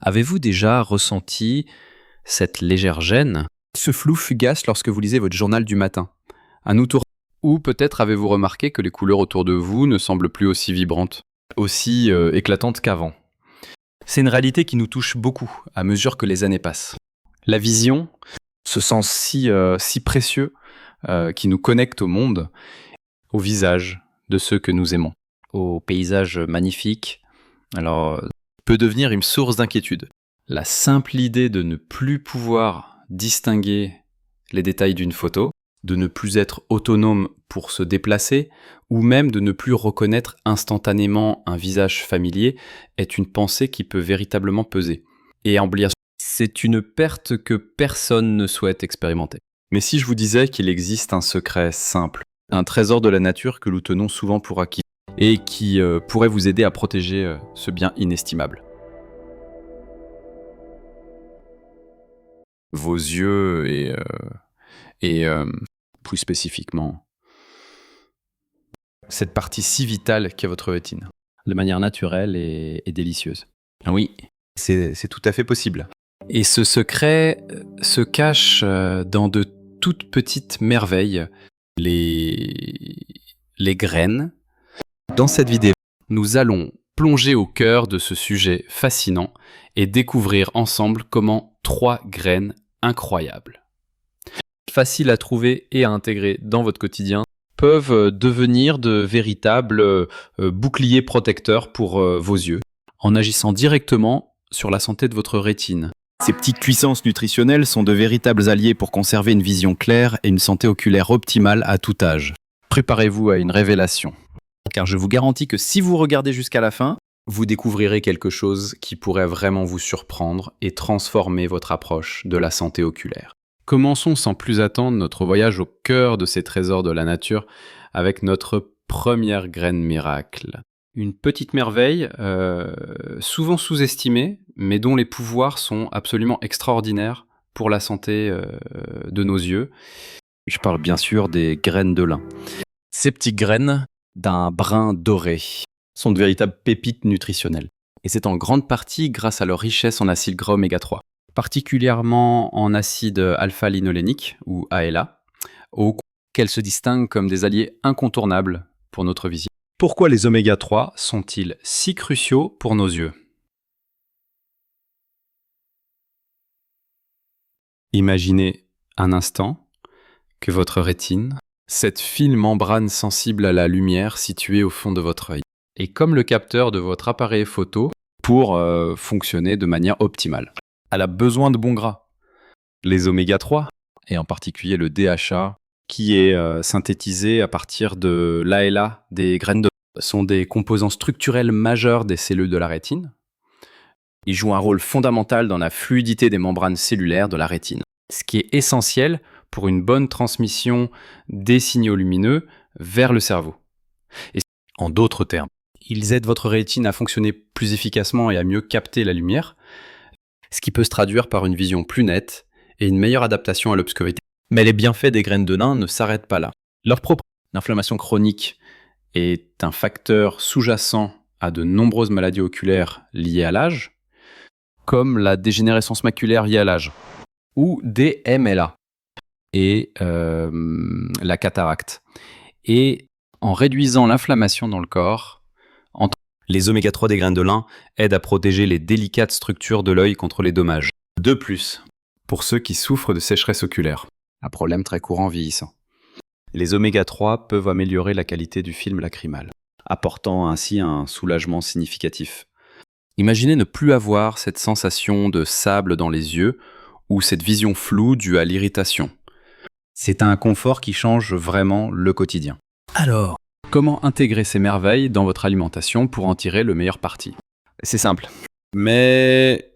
Avez-vous déjà ressenti cette légère gêne, ce flou fugace lorsque vous lisez votre journal du matin? Un autour. Ou peut-être avez-vous remarqué que les couleurs autour de vous ne semblent plus aussi vibrantes, aussi éclatantes qu'avant? C'est une réalité qui nous touche beaucoup à mesure que les années passent. La vision, ce sens si précieux qui nous connecte au monde, au visage de ceux que nous aimons, au paysage magnifique, alors peut devenir une source d'inquiétude. La simple idée de ne plus pouvoir distinguer les détails d'une photo, de ne plus être autonome pour se déplacer, ou même de ne plus reconnaître instantanément un visage familier, est une pensée qui peut véritablement peser. Et embellir, c'est une perte que personne ne souhaite expérimenter. Mais si je vous disais qu'il existe un secret simple, un trésor de la nature que nous tenons souvent pour acquis, et qui pourrait vous aider à protéger ce bien inestimable. Vos yeux et plus spécifiquement, cette partie si vitale qu'est votre rétine, de manière naturelle et délicieuse. Oui, c'est tout à fait possible. Et ce secret se cache dans de toutes petites merveilles, les graines. Dans cette vidéo, nous allons plonger au cœur de ce sujet fascinant et découvrir ensemble comment 3 graines incroyables, faciles à trouver et à intégrer dans votre quotidien, peuvent devenir de véritables boucliers protecteurs pour vos yeux, en agissant directement sur la santé de votre rétine. Ces petites puissances nutritionnelles sont de véritables alliés pour conserver une vision claire et une santé oculaire optimale à tout âge. Préparez-vous à une révélation. Car je vous garantis que si vous regardez jusqu'à la fin, vous découvrirez quelque chose qui pourrait vraiment vous surprendre et transformer votre approche de la santé oculaire. Commençons sans plus attendre notre voyage au cœur de ces trésors de la nature avec notre première graine miracle. Une petite merveille, souvent sous-estimée, mais dont les pouvoirs sont absolument extraordinaires pour la santé de nos yeux. Je parle bien sûr des graines de lin. Ces petites graines d'un brun doré sont de véritables pépites nutritionnelles. Et c'est en grande partie grâce à leur richesse en acides gras oméga 3, particulièrement en acide alpha-linolénique ou ALA, qu'elles se distinguent comme des alliés incontournables pour notre vision. Pourquoi les oméga 3 sont-ils si cruciaux pour nos yeux? Imaginez un instant que votre rétine, cette fine membrane sensible à la lumière située au fond de votre œil, est comme le capteur de votre appareil photo pour fonctionner de manière optimale. Elle a besoin de bons gras. Les oméga 3, et en particulier le DHA, qui est synthétisé à partir de l'ALA des graines de lin, sont des composants structurels majeurs des cellules de la rétine. Ils jouent un rôle fondamental dans la fluidité des membranes cellulaires de la rétine, ce qui est essentiel pour une bonne transmission des signaux lumineux vers le cerveau. Et en d'autres termes, ils aident votre rétine à fonctionner plus efficacement et à mieux capter la lumière, ce qui peut se traduire par une vision plus nette et une meilleure adaptation à l'obscurité. Mais les bienfaits des graines de lin ne s'arrêtent pas là. Leur propre inflammation chronique est un facteur sous-jacent à de nombreuses maladies oculaires liées à l'âge, comme la dégénérescence maculaire liée à l'âge, ou DMLA, et la cataracte. Et en réduisant l'inflammation dans le corps, les oméga 3 des graines de lin aident à protéger les délicates structures de l'œil contre les dommages. De plus, pour ceux qui souffrent de sécheresse oculaire, un problème très courant vieillissant, les oméga 3 peuvent améliorer la qualité du film lacrymal, apportant ainsi un soulagement significatif. Imaginez ne plus avoir cette sensation de sable dans les yeux ou cette vision floue due à l'irritation. C'est un confort qui change vraiment le quotidien. Alors, comment intégrer ces merveilles dans votre alimentation pour en tirer le meilleur parti? C'est simple, mais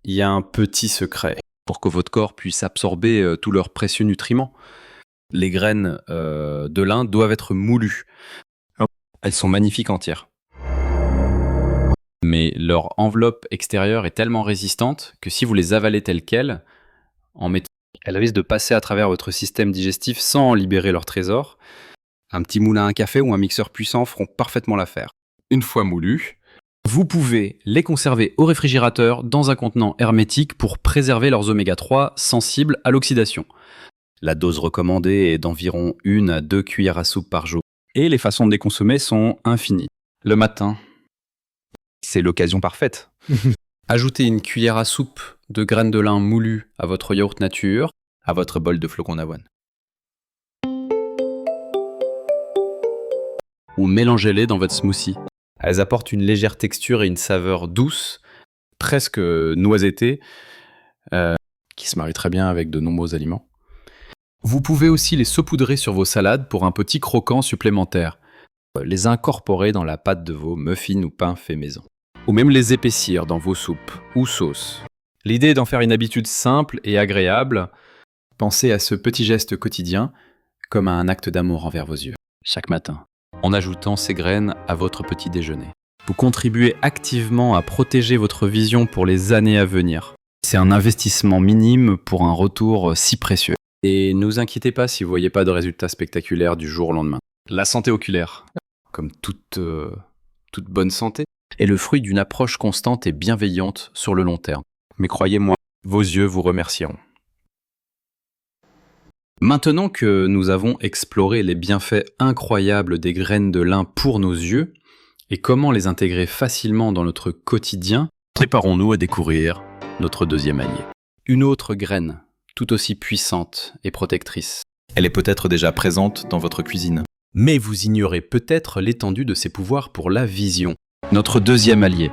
il y a un petit secret pour que votre corps puisse absorber tous leurs précieux nutriments. Les graines de lin doivent être moulues. Elles sont magnifiques entières. Mais leur enveloppe extérieure est tellement résistante que si vous les avalez telles quelles, elles risquent de passer à travers votre système digestif sans en libérer leur trésor. Un petit moulin à café ou un mixeur puissant feront parfaitement l'affaire. Une fois moulues, Vous pouvez les conserver au réfrigérateur dans un contenant hermétique pour préserver leurs oméga 3 sensibles à l'oxydation. La dose recommandée est d'environ 1 à 2 cuillères à soupe par jour. Et les façons de les consommer sont infinies. Le matin, c'est l'occasion parfaite. Ajoutez une cuillère à soupe de graines de lin moulues à votre yaourt nature, à votre bol de flocons d'avoine. Ou mélangez-les dans votre smoothie. Elles apportent une légère texture et une saveur douce, presque noisettée, qui se marie très bien avec de nombreux aliments. Vous pouvez aussi les saupoudrer sur vos salades pour un petit croquant supplémentaire. Les incorporer dans la pâte de vos muffins ou pains faits maison. Ou même les épaissir dans vos soupes ou sauces. L'idée est d'en faire une habitude simple et agréable. Pensez à ce petit geste quotidien comme à un acte d'amour envers vos yeux, chaque matin, en ajoutant ces graines à votre petit déjeuner. Vous contribuez activement à protéger votre vision pour les années à venir. C'est un investissement minime pour un retour si précieux. Et ne vous inquiétez pas si vous ne voyez pas de résultats spectaculaires du jour au lendemain. La santé oculaire, comme toute bonne santé, est le fruit d'une approche constante et bienveillante sur le long terme. Mais croyez-moi, vos yeux vous remercieront. Maintenant que nous avons exploré les bienfaits incroyables des graines de lin pour nos yeux et comment les intégrer facilement dans notre quotidien, préparons-nous à découvrir notre deuxième allié. Une autre graine, tout aussi puissante et protectrice. Elle est peut-être déjà présente dans votre cuisine. Mais vous ignorez peut-être l'étendue de ses pouvoirs pour la vision. Notre deuxième allié,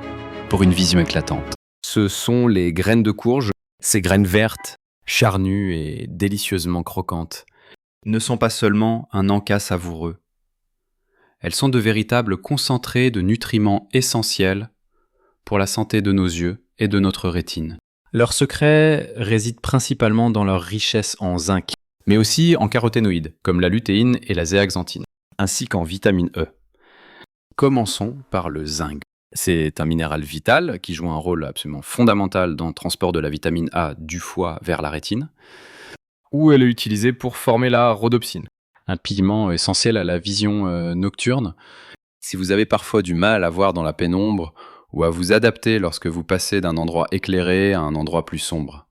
pour une vision éclatante. Ce sont les graines de courge. Ces graines vertes, charnues et délicieusement croquantes, ne sont pas seulement un encas savoureux. Elles sont de véritables concentrés de nutriments essentiels pour la santé de nos yeux et de notre rétine. Leur secret réside principalement dans leur richesse en zinc, mais aussi en caroténoïdes, comme la lutéine et la zéaxanthine, ainsi qu'en vitamine E. Commençons par le zinc. C'est un minéral vital qui joue un rôle absolument fondamental dans le transport de la vitamine A du foie vers la rétine, où elle est utilisée pour former la rhodopsine, un pigment essentiel à la vision nocturne. Si vous avez parfois du mal à voir dans la pénombre ou à vous adapter lorsque vous passez d'un endroit éclairé à un endroit plus sombre,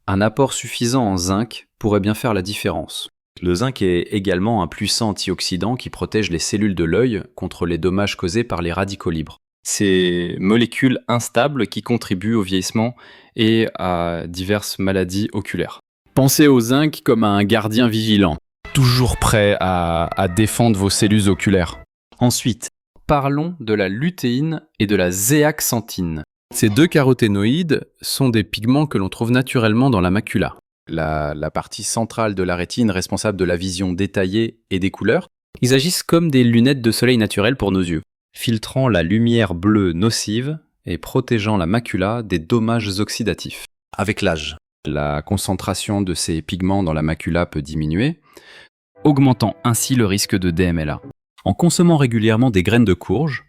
un apport suffisant en zinc pourrait bien faire la différence. Le zinc est également un puissant antioxydant qui protège les cellules de l'œil contre les dommages causés par les radicaux libres. Ces molécules instables qui contribuent au vieillissement et à diverses maladies oculaires. Pensez au zinc comme à un gardien vigilant, toujours prêt à défendre vos cellules oculaires. Ensuite, parlons de la lutéine et de la zéaxanthine. Ces deux caroténoïdes sont des pigments que l'on trouve naturellement dans la macula, la partie centrale de la rétine responsable de la vision détaillée et des couleurs. Ils agissent comme des lunettes de soleil naturelles pour nos yeux, filtrant la lumière bleue nocive et protégeant la macula des dommages oxydatifs. Avec l'âge, la concentration de ces pigments dans la macula peut diminuer, augmentant ainsi le risque de DMLA. En consommant régulièrement des graines de courge,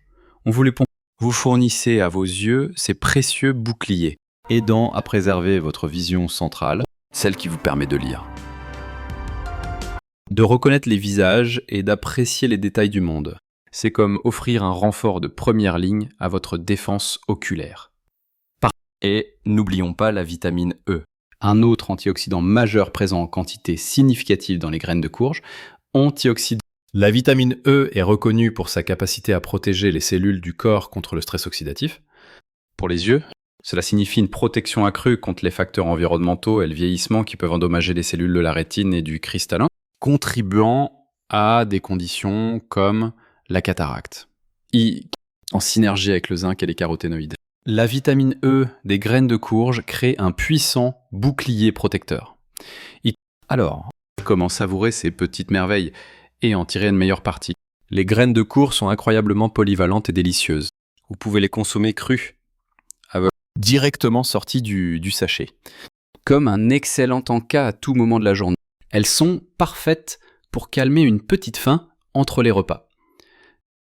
on vous les pompe. Vous fournissez à vos yeux ces précieux boucliers, aidant à préserver votre vision centrale, celle qui vous permet de lire, de reconnaître les visages et d'apprécier les détails du monde. C'est comme offrir un renfort de première ligne à votre défense oculaire. Et n'oublions pas la vitamine E, un autre antioxydant majeur présent en quantité significative dans les graines de courge, antioxydant. La vitamine E est reconnue pour sa capacité à protéger les cellules du corps contre le stress oxydatif. Pour les yeux, cela signifie une protection accrue contre les facteurs environnementaux et le vieillissement qui peuvent endommager les cellules de la rétine et du cristallin, contribuant à des conditions comme la cataracte, en synergie avec le zinc et les caroténoïdes. La vitamine E des graines de courge crée un puissant bouclier protecteur. Alors, comment savourer ces petites merveilles et en tirer une meilleure partie? Les graines de courge sont incroyablement polyvalentes et délicieuses. Vous pouvez les consommer crues, directement sorties du sachet, comme un excellent encas à tout moment de la journée. Elles sont parfaites pour calmer une petite faim entre les repas.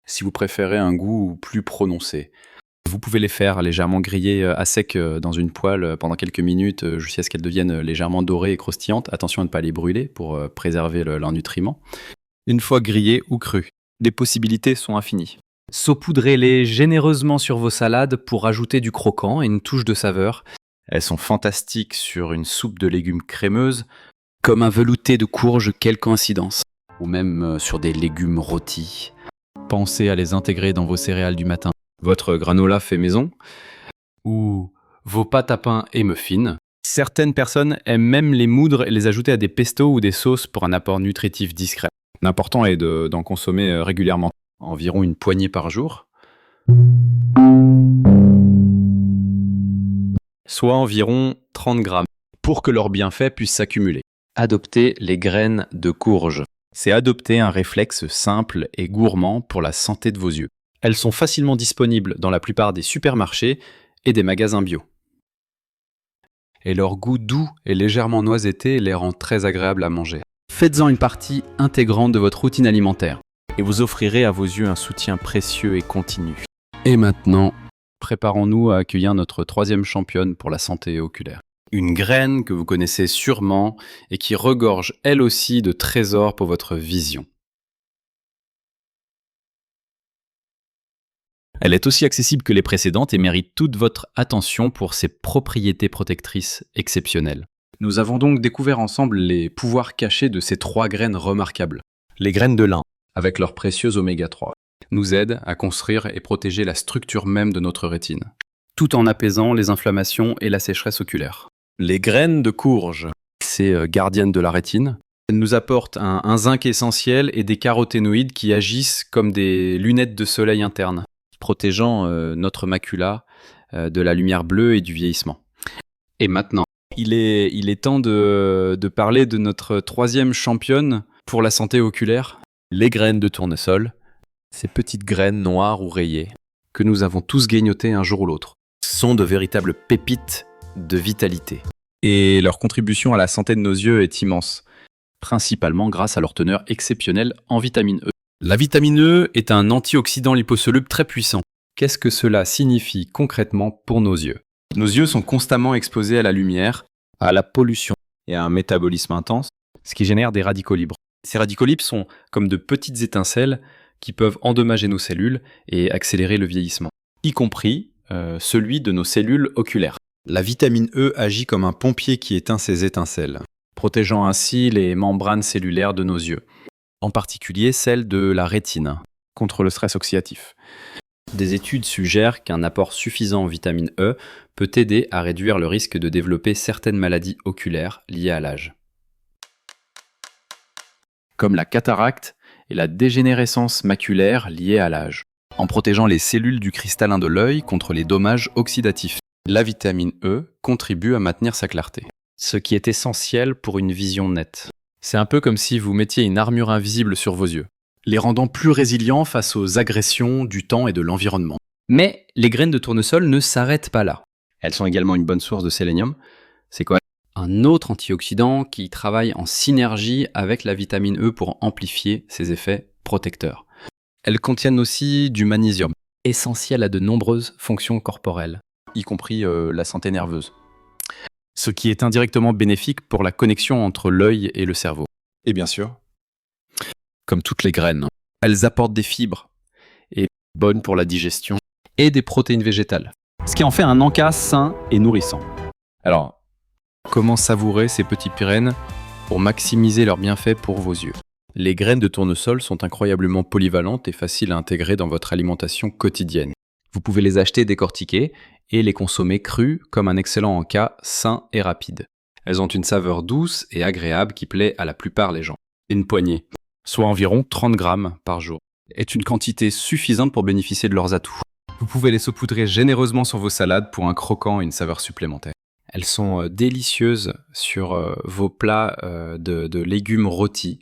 Si vous préférez un goût plus prononcé, vous pouvez les faire légèrement griller à sec dans une poêle pendant quelques minutes jusqu'à ce qu'elles deviennent légèrement dorées et croustillantes. Attention à ne pas les brûler pour préserver leurs nutriments. Une fois grillées ou crues, les possibilités sont infinies. Saupoudrez-les généreusement sur vos salades pour ajouter du croquant et une touche de saveur. Elles sont fantastiques sur une soupe de légumes crémeuse, Comme un velouté de courge, quelle coïncidence. Ou même sur des légumes rôtis. pensez à les intégrer dans vos céréales du matin. Votre granola fait maison. Ou vos pâtes à pain et muffins. Certaines personnes aiment même les moudre et les ajouter à des pestos ou des sauces pour un apport nutritif discret. L'important est d'en consommer régulièrement, environ une poignée par jour. Soit environ 30 grammes, pour que leurs bienfaits puissent s'accumuler. Adoptez les graines de courge. C'est adopter un réflexe simple et gourmand pour la santé de vos yeux. Elles sont facilement disponibles dans la plupart des supermarchés et des magasins bio. Et leur goût doux et légèrement noisetté les rend très agréables à manger. Faites-en une partie intégrante de votre routine alimentaire. Et vous offrirez à vos yeux un soutien précieux et continu. Et maintenant, préparons-nous à accueillir notre troisième championne pour la santé oculaire. Une graine que vous connaissez sûrement et qui regorge elle aussi de trésors pour votre vision. Elle est aussi accessible que les précédentes et mérite toute votre attention pour ses propriétés protectrices exceptionnelles. Nous avons donc découvert ensemble les pouvoirs cachés de ces 3 graines remarquables. Les graines de lin. Avec leur précieux oméga 3, nous aident à construire et protéger la structure même de notre rétine, tout en apaisant les inflammations et la sécheresse oculaire. Les graines de courge. Ces gardiennes de la rétine. Elles nous apportent un zinc essentiel et des caroténoïdes qui agissent comme des lunettes de soleil internes, protégeant notre macula de la lumière bleue et du vieillissement. Et maintenant, il est temps de parler de notre troisième championne pour la santé oculaire, Les graines de tournesol. Ces petites graines noires ou rayées que nous avons tous grignoté un jour ou l'autre, sont de véritables pépites de vitalité. et leur contribution à la santé de nos yeux est immense, principalement grâce à leur teneur exceptionnelle en vitamine E. La vitamine E est un antioxydant liposoluble très puissant. Qu'est-ce que cela signifie concrètement pour nos yeux ? Nos yeux sont constamment exposés à la lumière, à la pollution et à un métabolisme intense, ce qui génère des radicaux libres. Ces radicaux libres sont comme de petites étincelles qui peuvent endommager nos cellules et accélérer le vieillissement, y compris celui de nos cellules oculaires. La vitamine E agit comme un pompier qui éteint ces étincelles, protégeant ainsi les membranes cellulaires de nos yeux, en particulier celles de la rétine, contre le stress oxydatif. Des études suggèrent qu'un apport suffisant en vitamine E peut aider à réduire le risque de développer certaines maladies oculaires liées à l'âge, comme la cataracte et la dégénérescence maculaire liée à l'âge, en protégeant les cellules du cristallin de l'œil contre les dommages oxydatifs. La vitamine E contribue à maintenir sa clarté, ce qui est essentiel pour une vision nette. C'est un peu comme si vous mettiez une armure invisible sur vos yeux, les rendant plus résilients face aux agressions du temps et de l'environnement. Mais les graines de tournesol ne s'arrêtent pas là. Elles sont également une bonne source de sélénium. C'est quoi ? Un autre antioxydant qui travaille en synergie avec la vitamine E pour amplifier ses effets protecteurs. Elles contiennent aussi du magnésium, essentiel à de nombreuses fonctions corporelles, y compris la santé nerveuse, ce qui est indirectement bénéfique pour la connexion entre l'œil et le cerveau. Et bien sûr, comme toutes les graines, elles apportent des fibres et bonnes pour la digestion et des protéines végétales, ce qui en fait un encas sain et nourrissant. Alors, comment savourer ces petits graines pour maximiser leurs bienfaits pour vos yeux ? Les graines de tournesol sont incroyablement polyvalentes et faciles à intégrer dans votre alimentation quotidienne. Vous pouvez les acheter décortiquées et les consommer crues comme un excellent encas sain et rapide. Elles ont une saveur douce et agréable qui plaît à la plupart des gens. Une poignée, soit environ 30 grammes par jour, est une quantité suffisante pour bénéficier de leurs atouts. Vous pouvez les saupoudrer généreusement sur vos salades pour un croquant et une saveur supplémentaire. Elles sont délicieuses sur vos plats de légumes rôtis,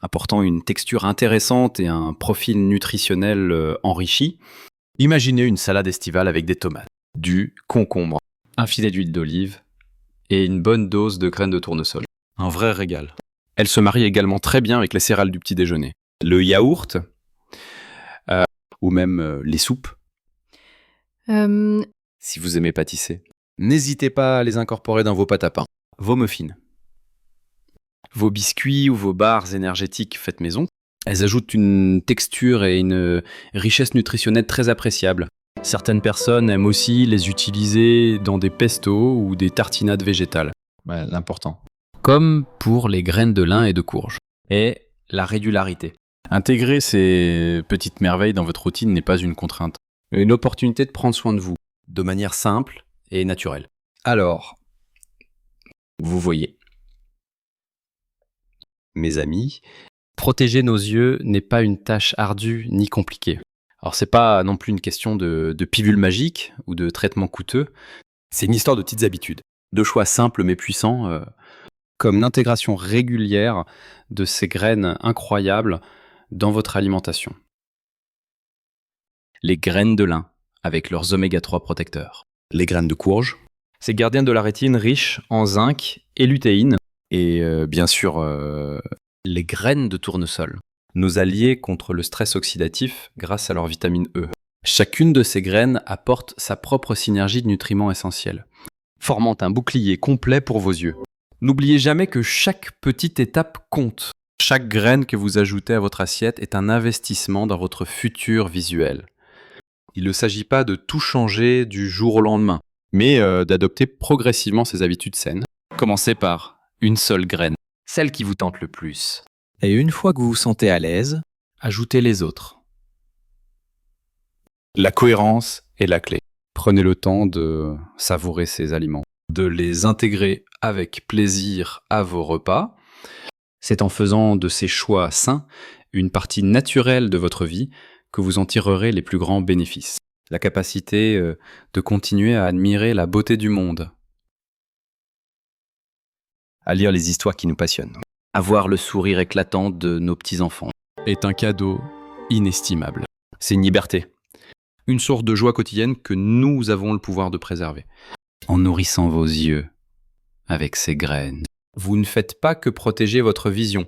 apportant une texture intéressante et un profil nutritionnel enrichi. Imaginez une salade estivale avec des tomates, du concombre, un filet d'huile d'olive et une bonne dose de graines de tournesol. Un vrai régal. Elle se marie également très bien avec les céréales du petit déjeuner. Le yaourt, ou même les soupes, si vous aimez pâtisser. N'hésitez pas à les incorporer dans vos pâtes à pain, vos muffins, vos biscuits ou vos barres énergétiques faites maison. Elles ajoutent une texture et une richesse nutritionnelle très appréciables. Certaines personnes aiment aussi les utiliser dans des pestos ou des tartinades végétales. Ouais, l'important. Comme pour les graines de lin et de courge. Et la régularité. Intégrer ces petites merveilles dans votre routine n'est pas une contrainte. Une opportunité de prendre soin de vous, de manière simple et naturelle. Alors, vous voyez, mes amis, protéger nos yeux n'est pas une tâche ardue ni compliquée. Alors c'est pas non plus une question de pilule magique ou de traitement coûteux, c'est une histoire de petites habitudes, de choix simples mais puissants, comme l'intégration régulière de ces graines incroyables dans votre alimentation. Les graines de lin, avec leurs oméga 3 protecteurs. Les graines de courge, ces gardiennes de la rétine riches en zinc et lutéine. Et bien sûr, les graines de tournesol, nos alliés contre le stress oxydatif grâce à leur vitamine E. Chacune de ces graines apporte sa propre synergie de nutriments essentiels, formant un bouclier complet pour vos yeux. N'oubliez jamais que chaque petite étape compte. Chaque graine que vous ajoutez à votre assiette est un investissement dans votre futur visuel. Il ne s'agit pas de tout changer du jour au lendemain, mais d'adopter progressivement ces habitudes saines. Commencez par une seule graine, celle qui vous tente le plus. Et une fois que vous vous sentez à l'aise, ajoutez les autres. La cohérence est la clé. Prenez le temps de savourer ces aliments, de les intégrer avec plaisir à vos repas. C'est en faisant de ces choix sains une partie naturelle de votre vie que vous en tirerez les plus grands bénéfices. La capacité de continuer à admirer la beauté du monde, à lire les histoires qui nous passionnent, à voir le sourire éclatant de nos petits-enfants, est un cadeau inestimable. C'est une liberté, une source de joie quotidienne que nous avons le pouvoir de préserver. En nourrissant vos yeux avec ces graines, vous ne faites pas que protéger votre vision.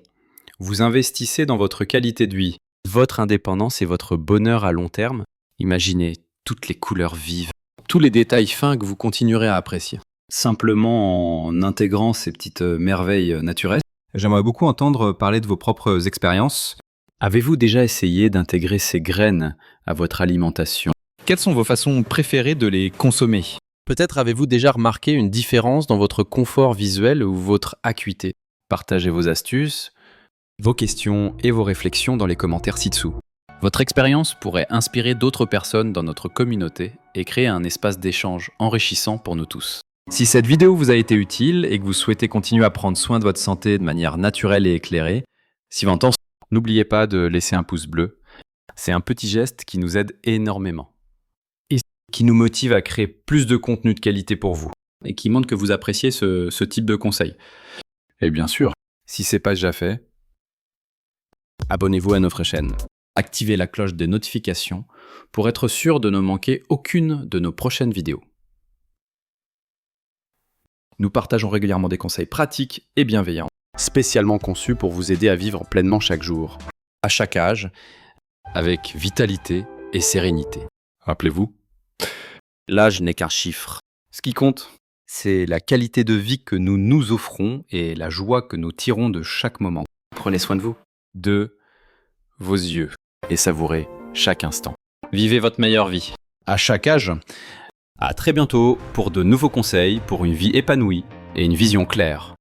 Vous investissez dans votre qualité de vie, votre indépendance et votre bonheur à long terme. Imaginez toutes les couleurs vives, tous les détails fins que vous continuerez à apprécier. Simplement en intégrant ces petites merveilles naturelles. J'aimerais beaucoup entendre parler de vos propres expériences. Avez-vous déjà essayé d'intégrer ces graines à votre alimentation? Quelles sont vos façons préférées de les consommer? Peut-être avez-vous déjà remarqué une différence dans votre confort visuel ou votre acuité. Partagez vos astuces, vos questions et vos réflexions dans les commentaires ci-dessous. Votre expérience pourrait inspirer d'autres personnes dans notre communauté et créer un espace d'échange enrichissant pour nous tous. Si cette vidéo vous a été utile et que vous souhaitez continuer à prendre soin de votre santé de manière naturelle et éclairée, si vous entendez, n'oubliez pas de laisser un pouce bleu. C'est un petit geste qui nous aide énormément et qui nous motive à créer plus de contenu de qualité pour vous et qui montre que vous appréciez ce type de conseils. Et bien sûr, si ce n'est pas déjà fait, abonnez-vous à notre chaîne. Activez la cloche des notifications pour être sûr de ne manquer aucune de nos prochaines vidéos. Nous partageons régulièrement des conseils pratiques et bienveillants, spécialement conçus pour vous aider à vivre pleinement chaque jour, à chaque âge, avec vitalité et sérénité. Rappelez-vous, l'âge n'est qu'un chiffre. Ce qui compte, c'est la qualité de vie que nous nous offrons et la joie que nous tirons de chaque moment. Prenez soin de vous, de vos yeux, et savourez chaque instant. Vivez votre meilleure vie, à chaque âge. À très bientôt pour de nouveaux conseils pour une vie épanouie et une vision claire.